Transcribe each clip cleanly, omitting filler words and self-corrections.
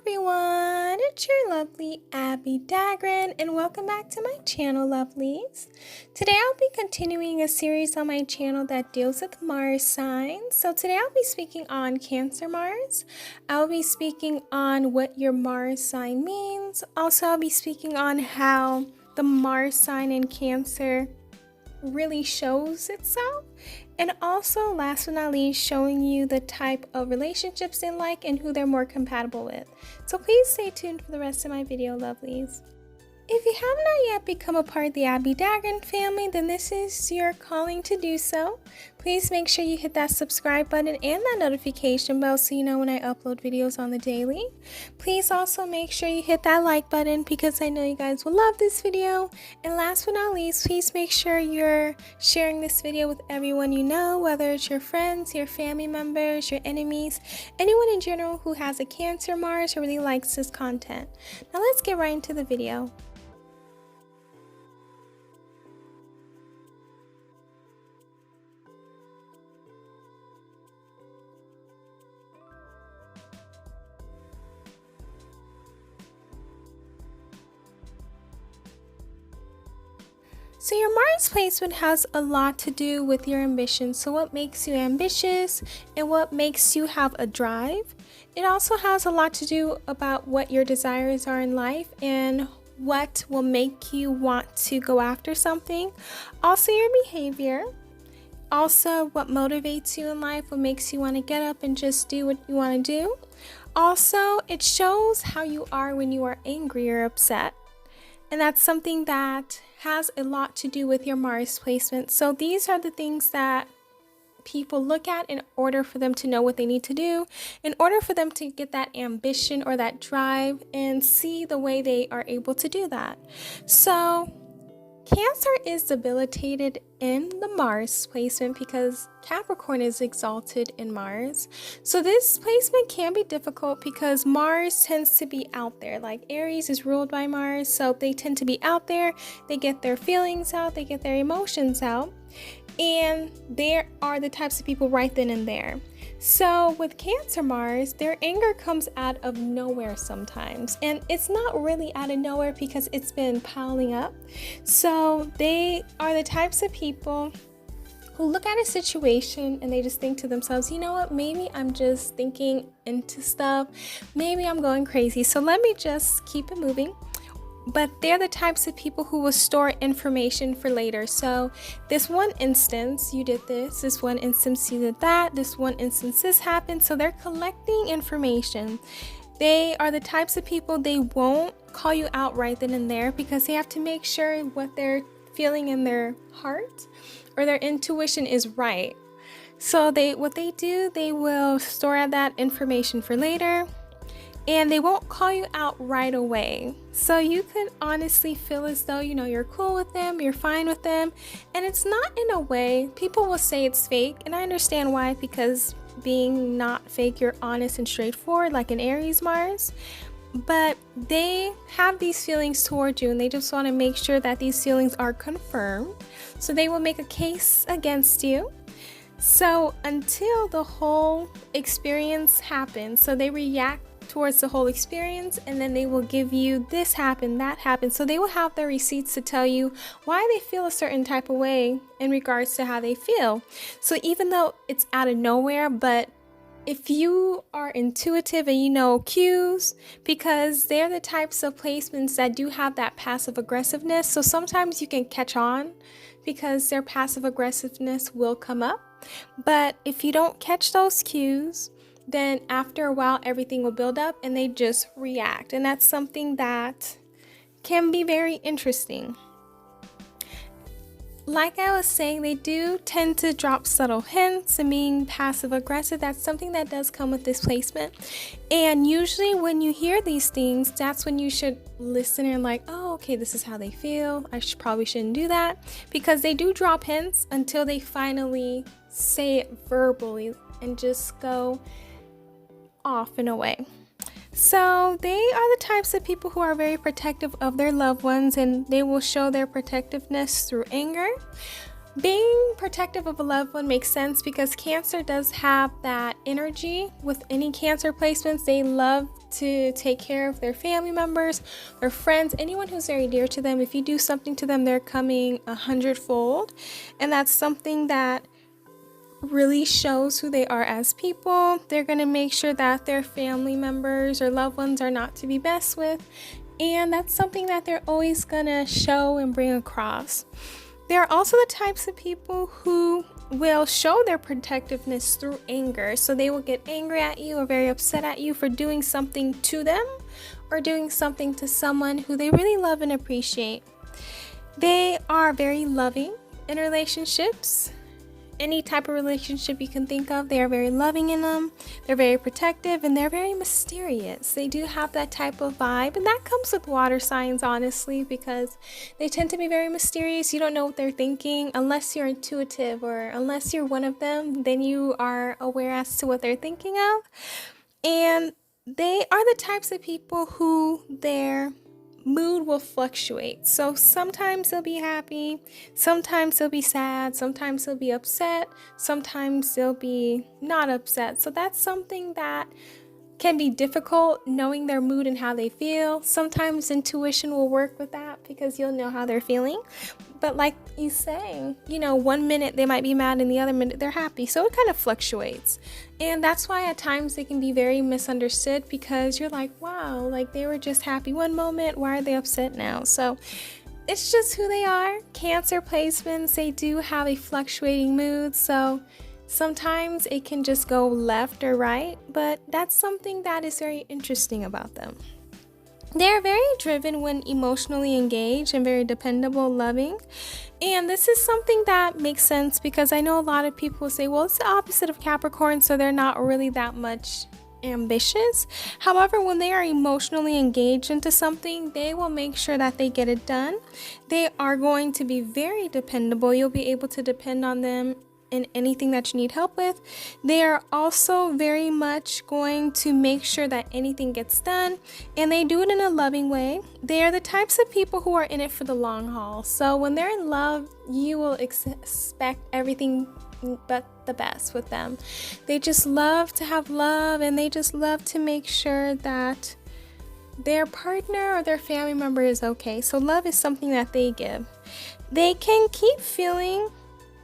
everyone, it's your lovely Abbie Dagrin and welcome back to my channel, lovelies. Today I'll be continuing a series on my channel that deals with Mars signs. So today I'll be speaking on Cancer Mars. I'll be speaking on what your Mars sign means. Also, I'll be speaking on how the Mars sign in Cancer really shows itself, and also last but not least, showing you the type of relationships they like and who they're more compatible with. So please stay tuned for the rest of my video, lovelies. If you have not yet become a part of the Abbie Dagrin family, then this is your calling to do so. Please make sure you hit that subscribe button and that notification bell so you know when I upload videos on the daily. Please also make sure you hit that like button because I know you guys will love this video. And last but not least, please make sure you're sharing this video with everyone you know, whether it's your friends, your family members, your enemies, anyone in general who has a Cancer Mars or really likes this content. Now let's get right into the video. So your Mars placement has a lot to do with your ambition. So what makes you ambitious and what makes you have a drive. It also has a lot to do about what your desires are in life and what will make you want to go after something. Also your behavior. Also what motivates you in life, what makes you want to get up and just do what you want to do. Also, it shows how you are when you are angry or upset. And that's something that has a lot to do with your Mars placement. So these are the things that people look at in order for them to know what they need to do, in order for them to get that ambition or that drive and see the way they are able to do that. So Cancer is debilitated in the Mars placement because Capricorn is exalted in Mars. So this placement can be difficult because Mars tends to be out there. Like Aries is ruled by Mars, so they tend to be out there. They get their feelings out, they get their emotions out. And there are the types of people right then and there. So with Cancer Mars, their anger comes out of nowhere sometimes. And it's not really out of nowhere because it's been piling up. So they are the types of people who look at a situation and they just think to themselves, you know what, maybe I'm just thinking into stuff. Maybe I'm going crazy. So let me just keep it moving. But they're the types of people who will store information for later. So this one instance, you did this one instance, you did that, this one instance, this happened. So they're collecting information. They are the types of people, they won't call you out right then and there because they have to make sure what they're feeling in their heart or their intuition is right. So what they do, they will store that information for later. And they won't call you out right away. So you could honestly feel as though, you know, you're cool with them, you're fine with them. And it's not in a way, people will say it's fake. And I understand why, because being not fake, you're honest and straightforward, like an Aries Mars. But they have these feelings towards you and they just want to make sure that these feelings are confirmed. So they will make a case against you. So until the whole experience happens, so they react towards the whole experience and then they will give you this happened, that happened. So they will have their receipts to tell you why they feel a certain type of way in regards to how they feel. So even though it's out of nowhere, but if you are intuitive and you know cues, because they're the types of placements that do have that passive aggressiveness. So sometimes you can catch on because their passive aggressiveness will come up. But if you don't catch those cues, then after a while everything will build up and they just react. And that's something that can be very interesting. Like I was saying, they do tend to drop subtle hints and being passive aggressive. That's something that does come with this placement. And usually when you hear these things, that's when you should listen and like, oh, okay, this is how they feel. Probably shouldn't do that, because they do drop hints until they finally say it verbally and just go off in a way. So they are the types of people who are very protective of their loved ones and they will show their protectiveness through anger. Being protective of a loved one makes sense because Cancer does have that energy. With any Cancer placements, they love to take care of their family members, their friends, anyone who's very dear to them. If you do something to them, they're coming 100-fold. And that's something that really shows who they are as people. They're going to make sure that their family members or loved ones are not to be messed with. And that's something that they're always going to show and bring across. There are also the types of people who will show their protectiveness through anger. So they will get angry at you or very upset at you for doing something to them or doing something to someone who they really love and appreciate. They are very loving in relationships. Any type of relationship you can think of, they are very loving in them. They're very protective and they're very mysterious. They do have that type of vibe, and that comes with water signs, honestly, because they tend to be very mysterious. You don't know what they're thinking unless you're intuitive, or unless you're one of them, then you are aware as to what they're thinking of. And they are the types of people who their mood will fluctuate. So sometimes they'll be happy, sometimes they'll be sad, sometimes they'll be upset, sometimes they'll be not upset. So that's something that can be difficult, knowing their mood and how they feel. Sometimes intuition will work with that because you'll know how they're feeling. But like you saying, 1 minute they might be mad and the other minute they're happy. So it kind of fluctuates. And that's why at times they can be very misunderstood, because you're like, wow, like they were just happy one moment. Why are they upset now? So it's just who they are. Cancer placements, they do have a fluctuating mood. So sometimes it can just go left or right, but that's something that is very interesting about them. They're very driven when emotionally engaged and very dependable, loving. And this is something that makes sense because I know a lot of people say, well, it's the opposite of Capricorn, so they're not really that much ambitious. However, when they are emotionally engaged into something, they will make sure that they get it done. They are going to be very dependable. You'll be able to depend on them in anything that you need help with. They are also very much going to make sure that anything gets done, and they do it in a loving way. They are the types of people who are in it for the long haul. So when they're in love, you will expect everything but the best with them. They just love to have love, and they just love to make sure that their partner or their family member is okay. So love is something that they give. They can keep feeling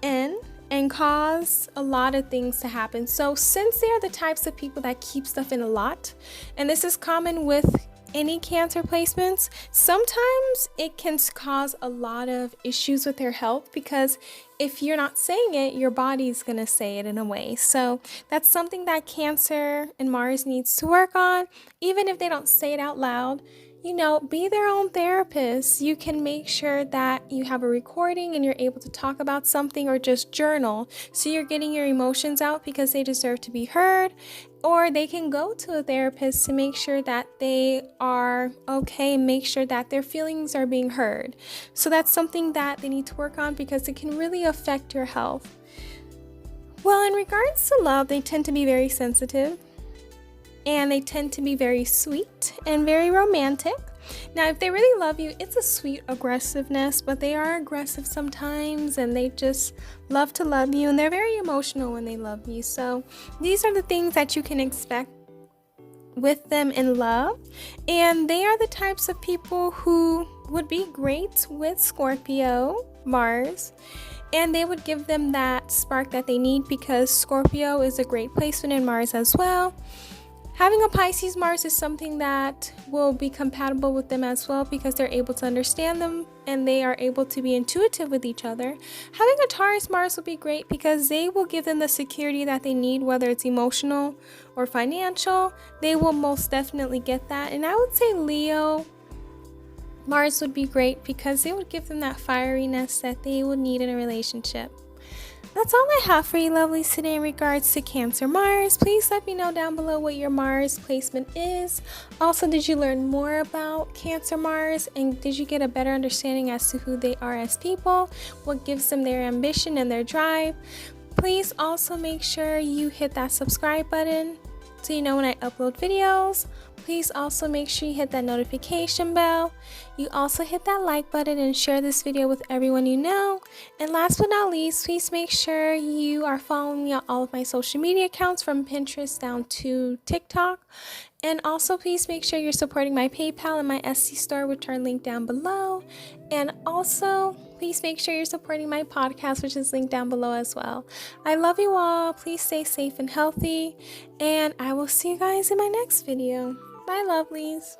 in and cause a lot of things to happen. So since they are the types of people that keep stuff in a lot, and this is common with any Cancer placements, sometimes it can cause a lot of issues with their health, because if you're not saying it, your body's gonna say it in a way. So that's something that Cancer and Mars needs to work on. Even if they don't say it out loud, be their own therapist. You can make sure that you have a recording and you're able to talk about something, or just journal. So you're getting your emotions out, because they deserve to be heard. Or they can go to a therapist to make sure that they are okay, and make sure that their feelings are being heard. So that's something that they need to work on, because it can really affect your health. Well, in regards to love, they tend to be very sensitive. And they tend to be very sweet and very romantic. Now, if they really love you, it's a sweet aggressiveness, but they are aggressive sometimes, and they just love to love you, and they're very emotional when they love you. So these are the things that you can expect with them in love. And they are the types of people who would be great with Scorpio, Mars, and they would give them that spark that they need, because Scorpio is a great placement in Mars as well. Having a Pisces Mars is something that will be compatible with them as well, because they're able to understand them and they are able to be intuitive with each other. Having a Taurus Mars will be great, because they will give them the security that they need, whether it's emotional or financial. They will most definitely get that. And I would say Leo Mars would be great, because they would give them that fieriness that they would need in a relationship. That's all I have for you lovelies today in regards to Cancer Mars. Please let me know down below what your Mars placement is. Also, did you learn more about Cancer Mars, and did you get a better understanding as to who they are as people, what gives them their ambition and their drive? Please also make sure you hit that subscribe button so you know when I upload videos. Please also make sure you hit that notification bell. You also hit that like button and share this video with everyone you know. And last but not least, please make sure you are following me on all of my social media accounts from Pinterest down to TikTok. And also please make sure you're supporting my PayPal and my Etsy store, which are linked down below. And also please make sure you're supporting my podcast, which is linked down below as well. I love you all. Please stay safe and healthy. And I will see you guys in my next video. Bye, lovelies.